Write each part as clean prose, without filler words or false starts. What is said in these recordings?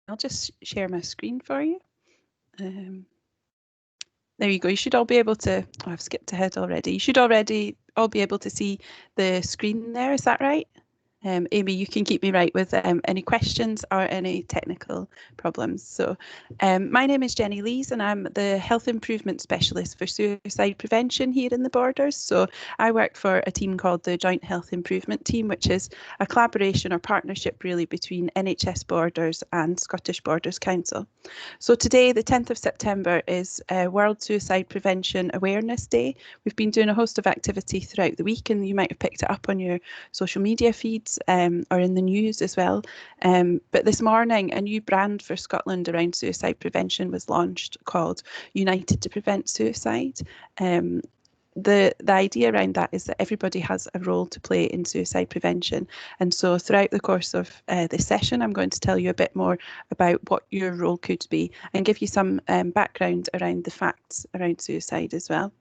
I'll just share my screen for you. There you go. You should all be able to, oh, I've skipped ahead already. You should already all be able to see the screen there. Is that right? Amy, you can keep me right with any questions or any technical problems. So my name is Jenny Lees and I'm the Health Improvement Specialist for Suicide Prevention here in the Borders. So I work for a team called the Joint Health Improvement Team, which is a collaboration or partnership really between NHS Borders and Scottish Borders Council. So today, the 10th of September, is World Suicide Prevention Awareness Day. We've been doing a host of activity throughout the week and you might have picked it up on your social media feeds or in the news as well. But this morning, a new brand for Scotland around suicide prevention was launched called United to Prevent Suicide. The idea around that is that everybody has a role to play in suicide prevention. And so throughout the course of this session, I'm going to tell you a bit more about what your role could be and give you some background around the facts around suicide as well.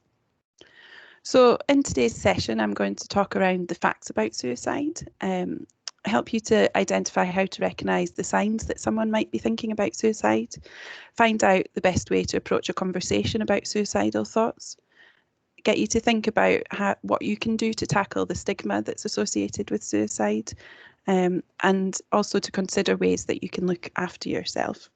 So in today's session, I'm going to talk around the facts about suicide, help you to identify how to recognise the signs that someone might be thinking about suicide, find out the best way to approach a conversation about suicidal thoughts, get you to think about what you can do to tackle the stigma that's associated with suicide, and also to consider ways that you can look after yourself.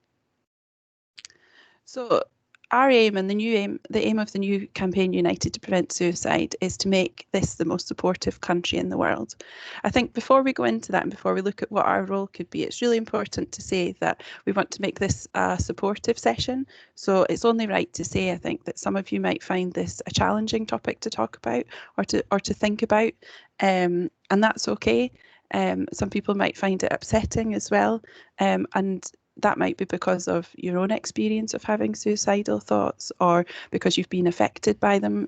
So our aim and the aim of the new campaign United to Prevent Suicide is to make this the most supportive country in the world. I think before we go into that and before we look at what our role could be, it's really important to say that we want to make this a supportive session. So it's only right to say, I think, that some of you might find this a challenging topic to talk about or to think about, and that's okay. Some people might find it upsetting as well, and that might be because of your own experience of having suicidal thoughts or because you've been affected by them,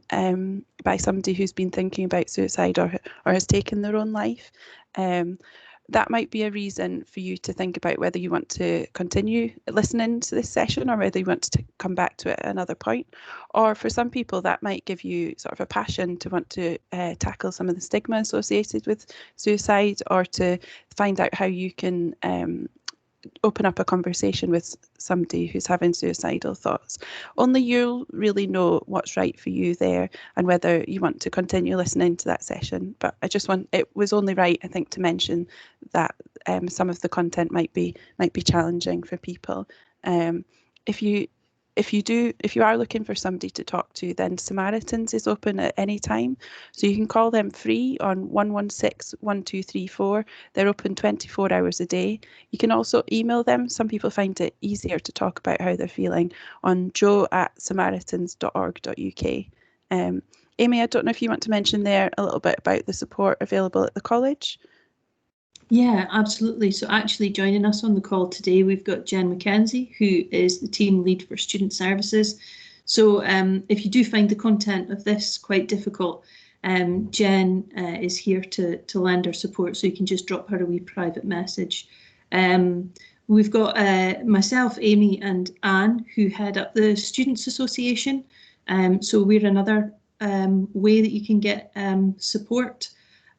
by somebody who's been thinking about suicide or has taken their own life. That might be a reason for you to think about whether you want to continue listening to this session or whether you want to come back to it at another point. Or for some people, that might give you sort of a passion to want to tackle some of the stigma associated with suicide or to find out how you can open up a conversation with somebody who's having suicidal thoughts. Only you'll really know what's right for you there and whether you want to continue listening to that session. But it was only right, I think, to mention that some of the content might be challenging for people. If you are looking for somebody to talk to, then Samaritans is open at any time. So you can call them free on 116 1234. They're open 24 hours a day. You can also email them. Some people find it easier to talk about how they're feeling on joe@samaritans.org.uk. Amy, I don't know if you want to mention there a little bit about the support available at the college. Yeah, absolutely. So actually joining us on the call today, we've got Jen McKenzie, who is the team lead for student services. So if you do find the content of this quite difficult, Jen is here to lend her support, so you can just drop her a wee private message. We've got myself, Amy and Anne, who head up the Students Association. So we're another way that you can get support.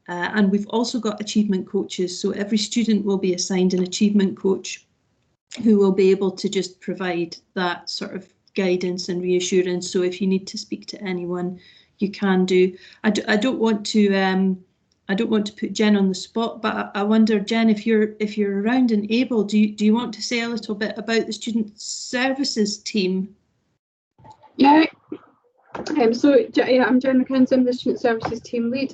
And we've also got achievement coaches. So every student will be assigned an achievement coach who will be able to just provide that sort of guidance and reassurance. So if you need to speak to anyone, you can do. I don't want to put Jen on the spot, but I wonder, Jen, if you're around and able, do you want to say a little bit about the student services team? Yeah. I'm Jen McKenzie, I'm the student services team lead.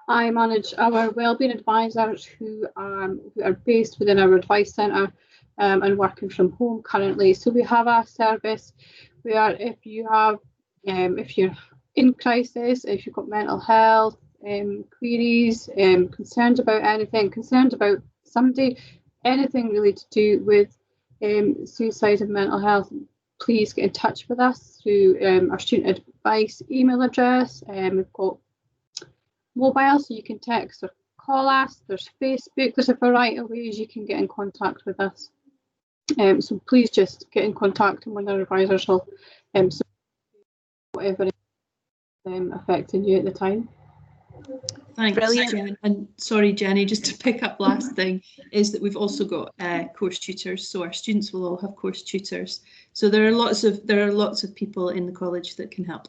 I manage our wellbeing advisors who are based within our advice centre and working from home currently. So we have a service where if you're in crisis, if you've got mental health queries, concerned about anything, concerned about somebody, anything really to do with suicide and mental health, please get in touch with us through our student advice email address. We've got mobile, so you can text or call us. There's Facebook. There's a variety of ways you can get in contact with us. So please just get in contact, and one of our advisors will support whatever is affecting you at the time. Thanks, Brilliant. Jen. And sorry, Jenny, just to pick up last thing is that we've also got course tutors. So our students will all have course tutors. So there are lots of people in the college that can help.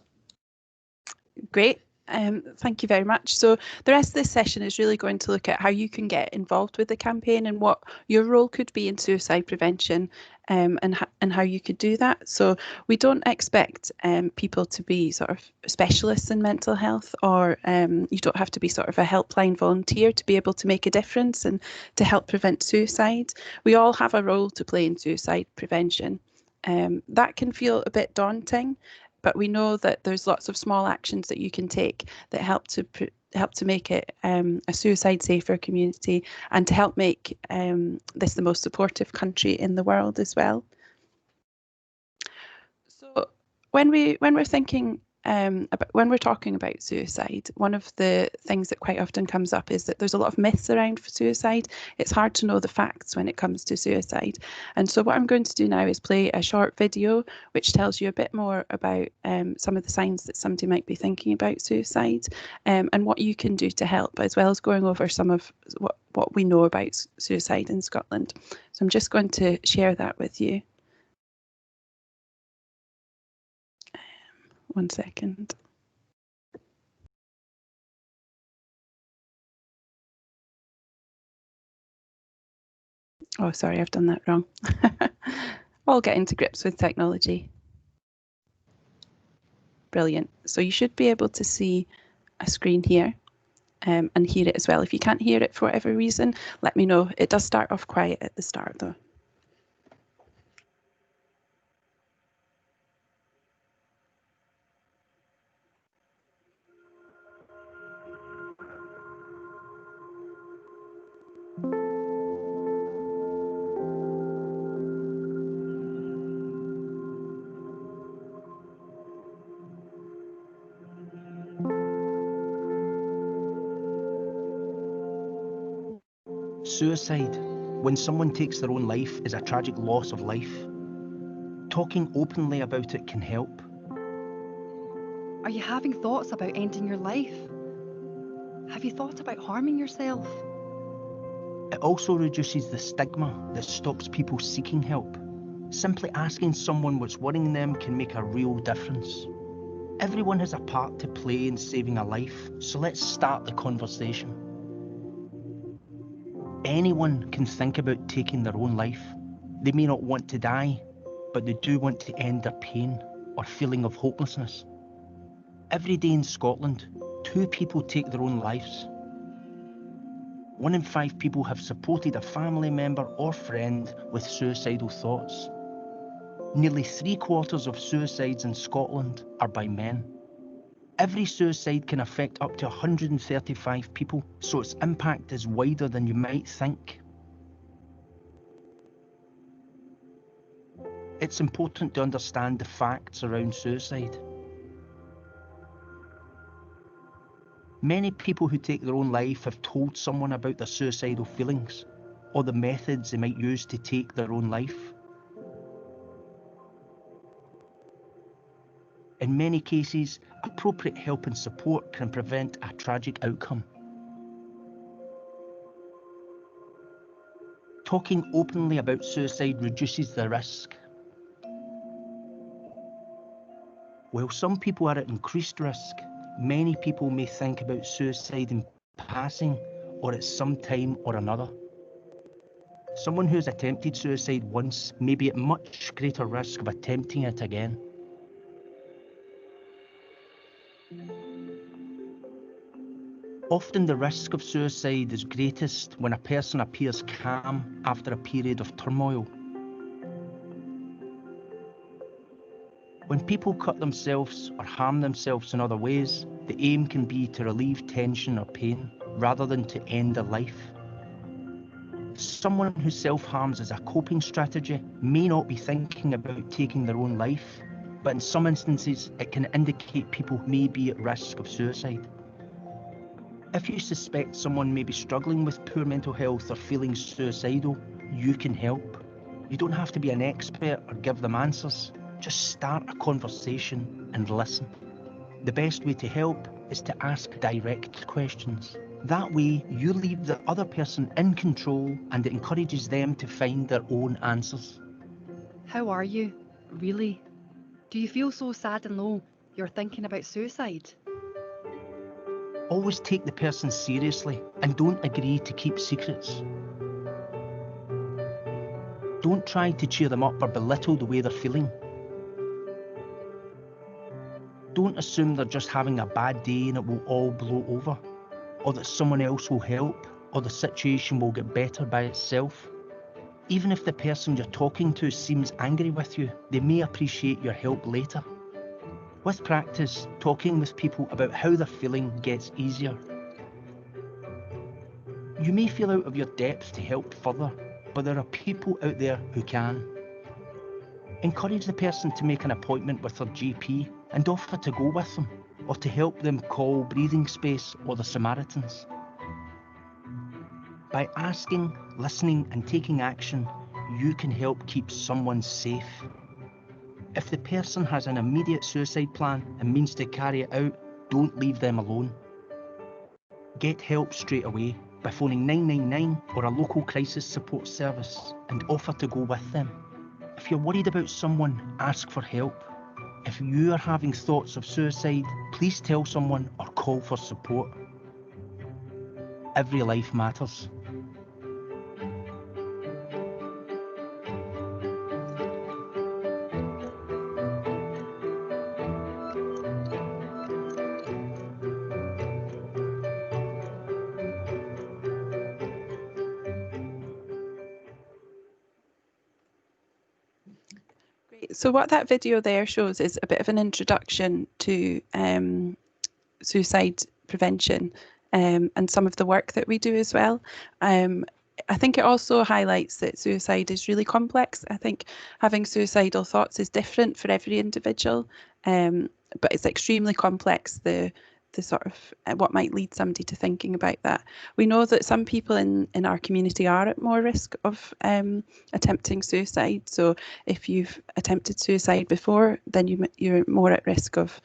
Great. Thank you very much. So the rest of this session is really going to look at how you can get involved with the campaign and what your role could be in suicide prevention, and how you could do that. So we don't expect people to be sort of specialists in mental health, or you don't have to be sort of a helpline volunteer to be able to make a difference and to help prevent suicide. We all have a role to play in suicide prevention. That can feel a bit daunting, but we know that there's lots of small actions that you can take that help to make it a suicide safer community, and to help make this the most supportive country in the world as well. So when we're thinking when we're talking about suicide, one of the things that quite often comes up is that there's a lot of myths around suicide. It's hard to know the facts when it comes to suicide. And so what I'm going to do now is play a short video which tells you a bit more about some of the signs that somebody might be thinking about suicide, and what you can do to help, as well as going over some of what we know about suicide in Scotland. So I'm just going to share that with you. 1 second. Oh, sorry, I've done that wrong. All getting to grips with technology. Brilliant. So you should be able to see a screen here, and hear it as well. If you can't hear it for whatever reason, let me know. It does start off quiet at the start though. Suicide, when someone takes their own life, is a tragic loss of life. Talking openly about it can help. Are you having thoughts about ending your life? Have you thought about harming yourself? It also reduces the stigma that stops people seeking help. Simply asking someone what's worrying them can make a real difference. Everyone has a part to play in saving a life, so let's start the conversation. Anyone can think about taking their own life. They may not want to die, but they do want to end their pain or feeling of hopelessness. Every day in Scotland, 2 people take their own lives. 1 in 5 people have supported a family member or friend with suicidal thoughts. Nearly 3/4 of suicides in Scotland are by men. Every suicide can affect up to 135 people, so its impact is wider than you might think. It's important to understand the facts around suicide. Many people who take their own life have told someone about their suicidal feelings or the methods they might use to take their own life. In many cases, appropriate help and support can prevent a tragic outcome. Talking openly about suicide reduces the risk. While some people are at increased risk, many people may think about suicide in passing or at some time or another. Someone who has attempted suicide once may be at much greater risk of attempting it again. Often the risk of suicide is greatest when a person appears calm after a period of turmoil. When people cut themselves or harm themselves in other ways, the aim can be to relieve tension or pain rather than to end a life. Someone who self-harms as a coping strategy may not be thinking about taking their own life, but in some instances it can indicate people may be at risk of suicide. If you suspect someone may be struggling with poor mental health or feeling suicidal, you can help. You don't have to be an expert or give them answers. Just start a conversation and listen. The best way to help is to ask direct questions. That way, you leave the other person in control and it encourages them to find their own answers. How are you? Really? Do you feel so sad and low you're thinking about suicide? Always take the person seriously and don't agree to keep secrets. Don't try to cheer them up or belittle the way they're feeling. Don't assume they're just having a bad day and it will all blow over, or that someone else will help, or the situation will get better by itself. Even if the person you're talking to seems angry with you, they may appreciate your help later. With practice, talking with people about how they're feeling gets easier. You may feel out of your depth to help further, but there are people out there who can. Encourage the person to make an appointment with their GP and offer to go with them, or to help them call Breathing Space or the Samaritans. By asking, listening and taking action, you can help keep someone safe. If the person has an immediate suicide plan and means to carry it out, don't leave them alone. Get help straight away by phoning 999 or a local crisis support service and offer to go with them. If you're worried about someone, ask for help. If you are having thoughts of suicide, please tell someone or call for support. Every life matters. Great. So what that video there shows is a bit of an introduction to suicide prevention and some of the work that we do as well. I think it also highlights that suicide is really complex. I think having suicidal thoughts is different for every individual, but it's extremely complex, the sort of what might lead somebody to thinking about that. We know that some people in our community are at more risk of attempting suicide. So if you've attempted suicide before, then you're more at risk of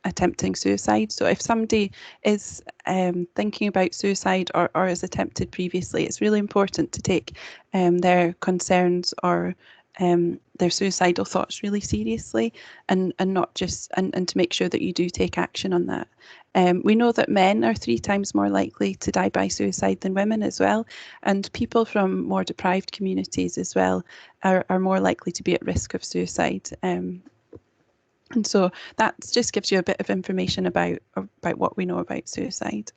attempting suicide. So if somebody is thinking about suicide or has attempted previously, it's really important to take their concerns or their suicidal thoughts really seriously, and not just and to make sure that you do take action on that. We know that men are 3 times more likely to die by suicide than women as well, and people from more deprived communities as well are more likely to be at risk of suicide. And so that just gives you a bit of information about what we know about suicide.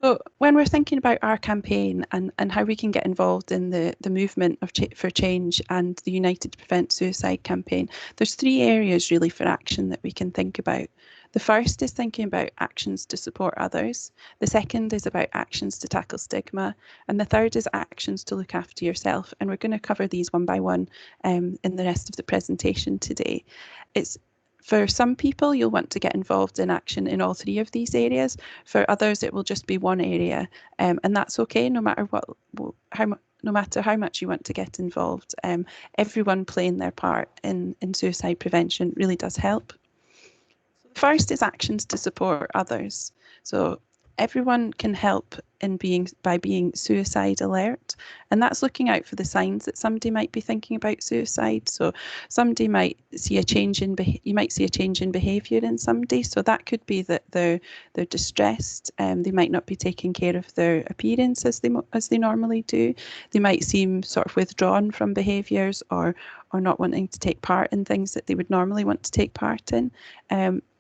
So when we're thinking about our campaign and how we can get involved in the movement for change and the United to Prevent Suicide campaign, there's 3 areas really for action that we can think about. The first is thinking about actions to support others. The second is about actions to tackle stigma. And the third is actions to look after yourself. And we're going to cover these one by one in the rest of the presentation today. For some people, you'll want to get involved in action in all 3 of these areas. For others, it will just be one area, and that's okay, no matter no matter how much you want to get involved. Everyone playing their part in suicide prevention really does help. So the first is actions to support others. So everyone can help by being suicide alert, and that's looking out for the signs that somebody might be thinking about suicide. So somebody might see a change in behaviour in somebody. So that could be that they're distressed, they might not be taking care of their appearance as they normally do. They might seem sort of withdrawn from behaviours or not wanting to take part in things that they would normally want to take part in.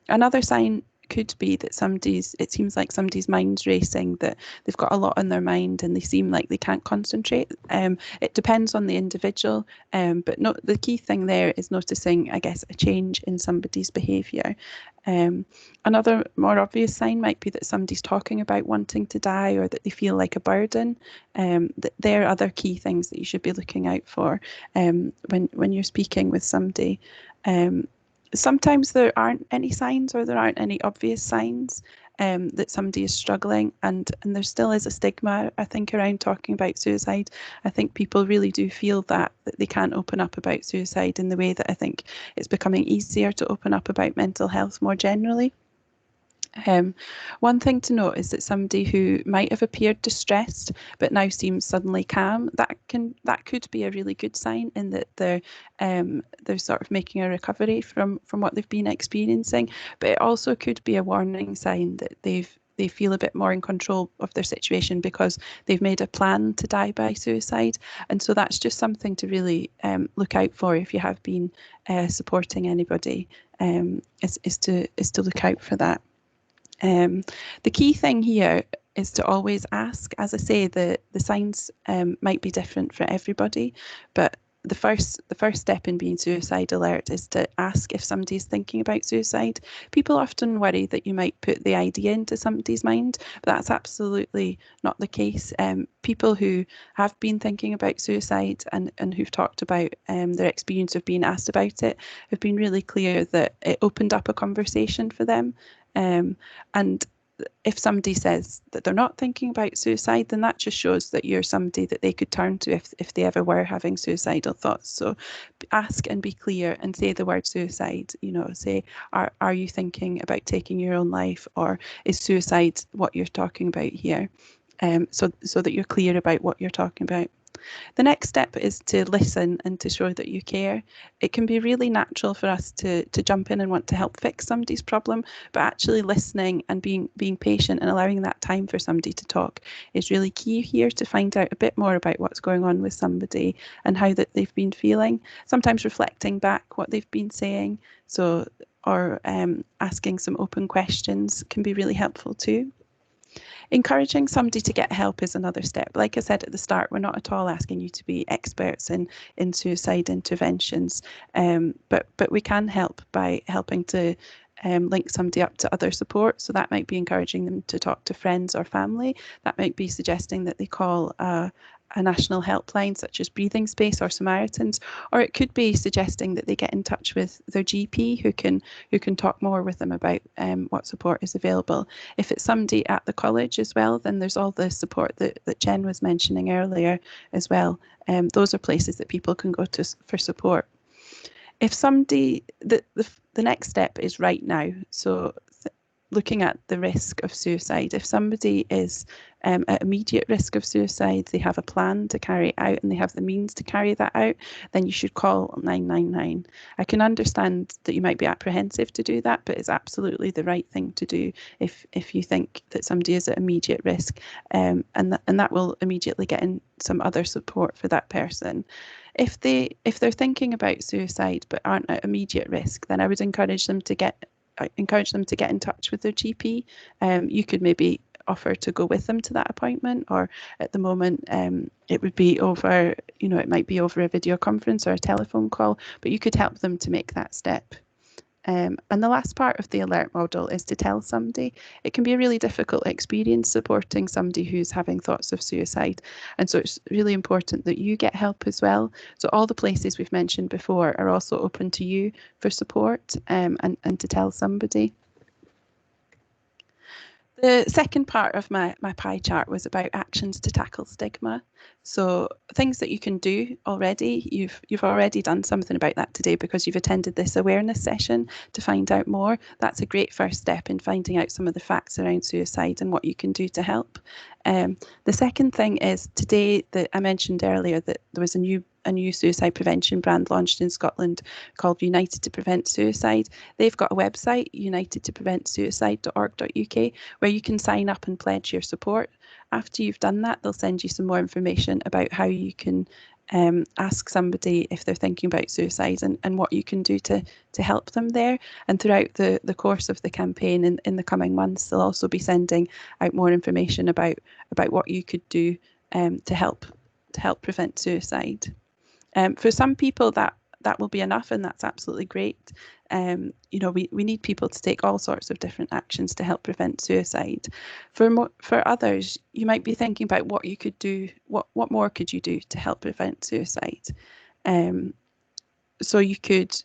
Another sign could be that it seems like somebody's mind's racing, that they've got a lot on their mind and they seem like they can't concentrate. It depends on the individual, but the key thing there is noticing, I guess, a change in somebody's behaviour. Another more obvious sign might be that somebody's talking about wanting to die or that they feel like a burden. There are other key things that you should be looking out for when you're speaking with somebody. Sometimes there aren't any signs or there aren't any obvious signs. that somebody is struggling, and there still is a stigma, I think, around talking about suicide. I think people really do feel that they can't open up about suicide in the way that I think it's becoming easier to open up about mental health more generally. One thing to note is that somebody who might have appeared distressed but now seems suddenly calm, that could be a really good sign in that they're sort of making a recovery from what they've been experiencing. But it also could be a warning sign that they feel a bit more in control of their situation because they've made a plan to die by suicide. And so that's just something to really look out for if you have been supporting anybody, is to look out for that. The key thing here is to always ask. As I say, the signs might be different for everybody, but the first step in being suicide alert is to ask if somebody is thinking about suicide. People often worry that you might put the idea into somebody's mind, but that's absolutely not the case. People who have been thinking about suicide and who've talked about their experience of being asked about it have been really clear that it opened up a conversation for them. And if somebody says that they're not thinking about suicide, then that just shows that you're somebody that they could turn to if they ever were having suicidal thoughts. So ask and be clear and say the word suicide. Say, are you thinking about taking your own life, or is suicide what you're talking about here? So that you're clear about what you're talking about. The next step is to listen and to show that you care. It can be really natural for us to jump in and want to help fix somebody's problem, but actually listening and being patient and allowing that time for somebody to talk is really key here to find out a bit more about what's going on with somebody and how that they've been feeling. Sometimes reflecting back what they've been saying, or asking some open questions can be really helpful too. Encouraging somebody to get help is another step. Like I said at the start, we're not at all asking you to be experts in suicide interventions, but we can help by helping to link somebody up to other support. So that might be encouraging them to talk to friends or family. That might be suggesting that they call a national helpline such as Breathing Space or Samaritans, or it could be suggesting that they get in touch with their GP who can talk more with them about what support is available. If it's somebody at the college as well, then there's all the support that Jen was mentioning earlier as well. Those are places that people can go to for support. If somebody, the next step is right now. So looking at the risk of suicide. If somebody is at immediate risk of suicide, they have a plan to carry it out and they have the means to carry that out, then you should call 999. I can understand that you might be apprehensive to do that, but it's absolutely the right thing to do if you think that somebody is at immediate risk, and that will immediately get in some other support for that person. If they're thinking about suicide but aren't at immediate risk, then I would encourage them to get in touch with their GP. You could maybe offer to go with them to that appointment, or at the moment it would be over, it might be over a video conference or a telephone call, but you could help them to make that step. And the last part of the alert model is to tell somebody. It can be a really difficult experience supporting somebody who's having thoughts of suicide. And so it's really important that you get help as well. So all the places we've mentioned before are also open to you for support, and to tell somebody. The second part of my pie chart was about actions to tackle stigma. So things that you can do already. You've already done something about that today because you've attended this awareness session to find out more. That's a great first step in finding out some of the facts around suicide and what you can do to help. The second thing is today, that I mentioned earlier that there was a new suicide prevention brand launched in Scotland called United to Prevent Suicide. They've got a website, unitedtopreventsuicide.org.uk, where you can sign up and pledge your support. After you've done that, they'll send you some more information about how you can ask somebody if they're thinking about suicide and what you can do to help them there. And throughout the course of the campaign in the coming months, they'll also be sending out more information about what you could do to help prevent suicide. For some people that will be enough, and that's absolutely great. We need people to take all sorts of different actions to help prevent suicide. For others, you might be thinking about what you could do. What more could you do to help prevent suicide? So you could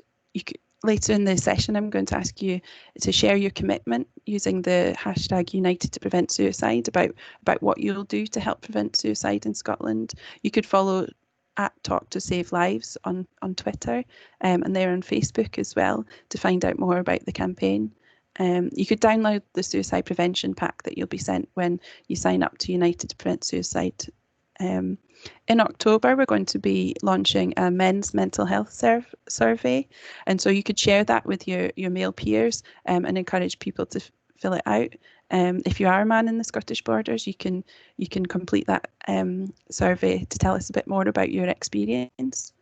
later in the session, I'm going to ask you to share your commitment using the hashtag United to Prevent Suicide about what you'll do to help prevent suicide in Scotland. You could follow at Talk to Save Lives on Twitter, and they're on Facebook as well to find out more about the campaign. You could download the suicide prevention pack that you'll be sent when you sign up to United to Prevent Suicide. In October, we're going to be launching a men's mental health survey, and so you could share that with your male peers and encourage people to fill it out. If you are a man in the Scottish Borders, you can complete that survey to tell us a bit more about your experience.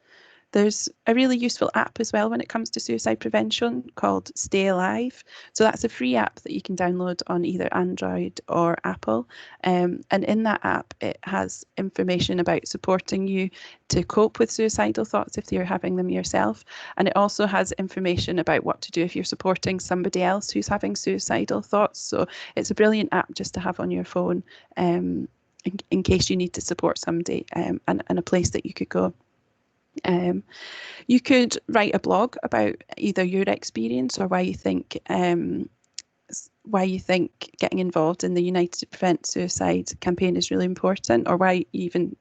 There's a really useful app as well when it comes to suicide prevention called Stay Alive. So that's a free app that you can download on either Android or Apple. And in that app, it has information about supporting you to cope with suicidal thoughts if you're having them yourself. And it also has information about what to do if you're supporting somebody else who's having suicidal thoughts. So it's a brilliant app just to have on your phone in case you need to support somebody, and a place that you could go. You could write a blog about either your experience or why you think getting involved in the United to Prevent Suicide campaign is really important, or why you even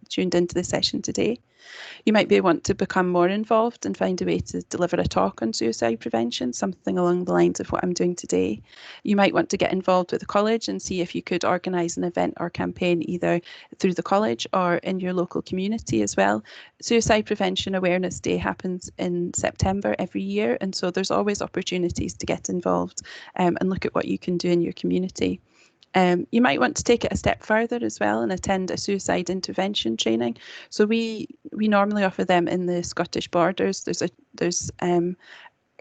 tuned into the session today. You might want to become more involved and find a way to deliver a talk on suicide prevention, something along the lines of what I'm doing today. You might want to get involved with the college and see if you could organise an event or campaign either through the college or in your local community as well. Suicide Prevention Awareness Day happens in September every year, and so there's always opportunities to get involved and look at what you can do in your community. You might want to take it a step further as well and attend a suicide intervention training. So we normally offer them in the Scottish Borders. There's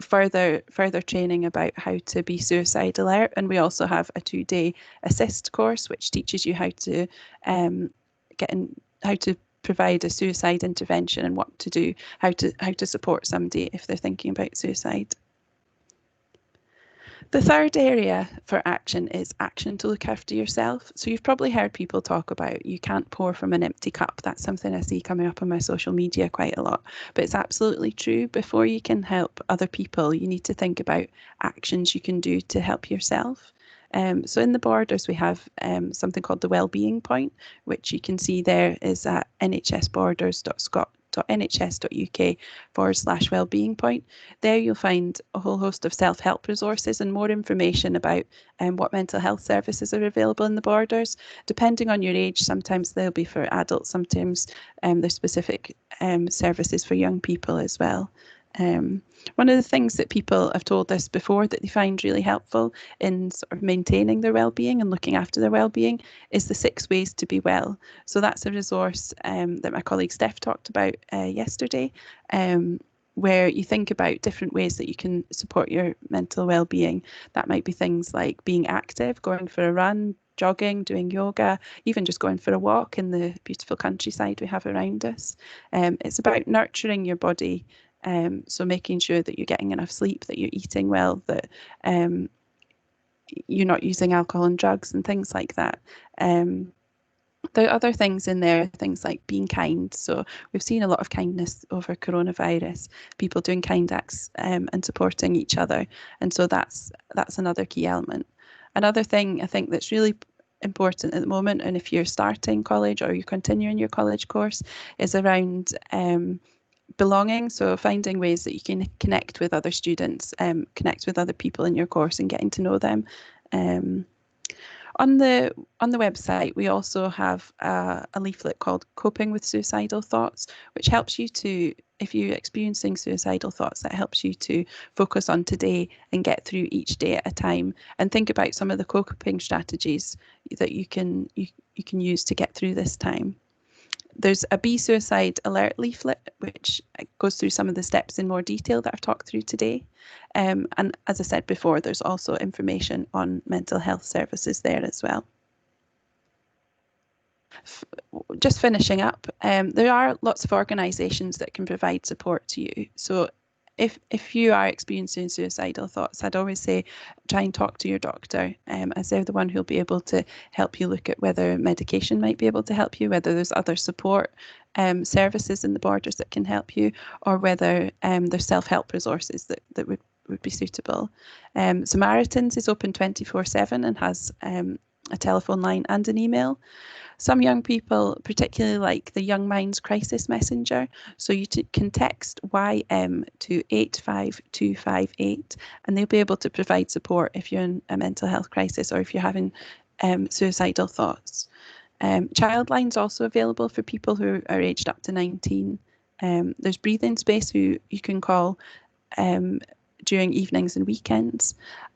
further training about how to be suicide alert, and we also have a 2-day assist course which teaches you how to provide a suicide intervention and what to do, how to support somebody if they're thinking about suicide. The third area for action is action to look after yourself. So you've probably heard people talk about you can't pour from an empty cup. That's something I see coming up on my social media quite a lot, but it's absolutely true. Before you can help other people, you need to think about actions you can do to help yourself. So in the Borders, we have something called the Wellbeing Point, which you can see there is at nhsborders.nhs.uk/wellbeing point. There you'll find a whole host of self-help resources and more information about what mental health services are available in the Borders. Depending on your age, sometimes they'll be for adults, sometimes there's specific services for young people as well. One of the things that people have told us before that they find really helpful in sort of maintaining their well-being and looking after their well-being is the 6 ways to be well. So that's a resource that my colleague Steph talked about yesterday, where you think about different ways that you can support your mental well-being. That might be things like being active, going for a run, jogging, doing yoga, even just going for a walk in the beautiful countryside we have around us. It's about nurturing your body. So making sure that you're getting enough sleep, that you're eating well, that you're not using alcohol and drugs and things like that. There are other things in there, things like being kind. So we've seen a lot of kindness over coronavirus, people doing kind acts and supporting each other. And so that's another key element. Another thing I think that's really important at the moment, and if you're starting college or you're continuing your college course, is around belonging. So finding ways that you can connect with other students, connect with other people in your course and getting to know them. On the website, we also have a leaflet called Coping with Suicidal Thoughts, which helps you to, if you're experiencing suicidal thoughts, that helps you to focus on today and get through each day at a time and think about some of the coping strategies that you can use to get through this time. There's a Be Suicide Alert leaflet, which goes through some of the steps in more detail that I've talked through today. And as I said before, there's also information on mental health services there as well. Just finishing up, there are lots of organisations that can provide support to you. So if you are experiencing suicidal thoughts, I'd always say try and talk to your doctor, as they're the one who'll be able to help you look at whether medication might be able to help you, whether there's other support services in the borders that can help you, or whether there's self-help resources that would be suitable. Samaritans is open 24/7 and has a telephone line and an email. Some young people particularly like the Young Minds Crisis Messenger, so you can text YM to 85258 and they'll be able to provide support if you're in a mental health crisis or if you're having suicidal thoughts. Childline's also available for people who are aged up to 19. There's Breathing Space who you can call during evenings and weekends.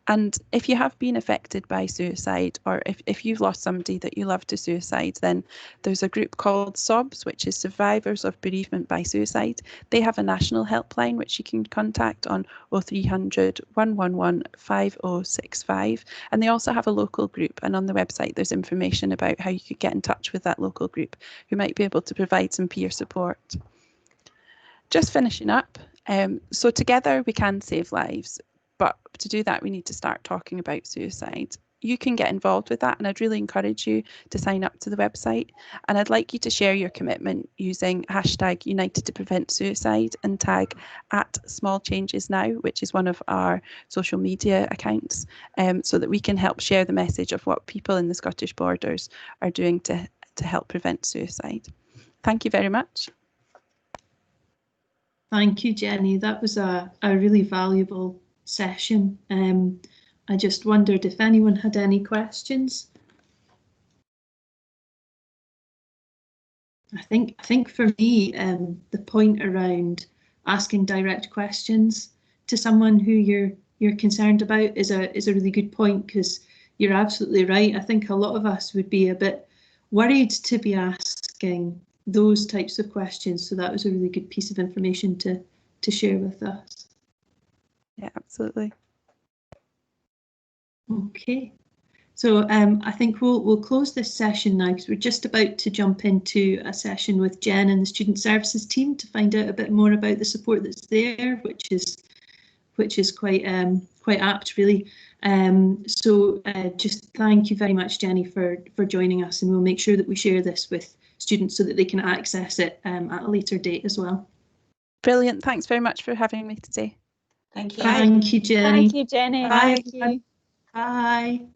And if you have been affected by suicide, or if you've lost somebody that you love to suicide, then there's a group called SOBS, which is Survivors of Bereavement by Suicide. They have a national helpline which you can contact on 0300 111 5065. And they also have a local group, and on the website there's information about how you could get in touch with that local group who might be able to provide some peer support. Just finishing up, so together we can save lives, but to do that we need to start talking about suicide. You can get involved with that, and I'd really encourage you to sign up to the website, and I'd like you to share your commitment using hashtag United to Prevent Suicide and tag @SmallChangesNow, which is one of our social media accounts, so that we can help share the message of what people in the Scottish Borders are doing to help prevent suicide. Thank you very much. Thank you, Jenny. That was a really valuable session. I just wondered if anyone had any questions. I think for me, the point around asking direct questions to someone who you're concerned about is a really good point, because you're absolutely right. I think a lot of us would be a bit worried to be asking those types of questions. So that was a really good piece of information to share with us. Yeah, absolutely. Okay, so I think we'll close this session now, because we're just about to jump into a session with Jen and the Student Services team to find out a bit more about the support that's there, which is quite apt, really. So just thank you very much, Jenny, for joining us, and we'll make sure that we share this with students so that they can access it at a later date as well. Brilliant. Thanks very much for having me today. Thank you. Thank you, Jenny. Thank you, Jenny. Bye. Thank you. Bye.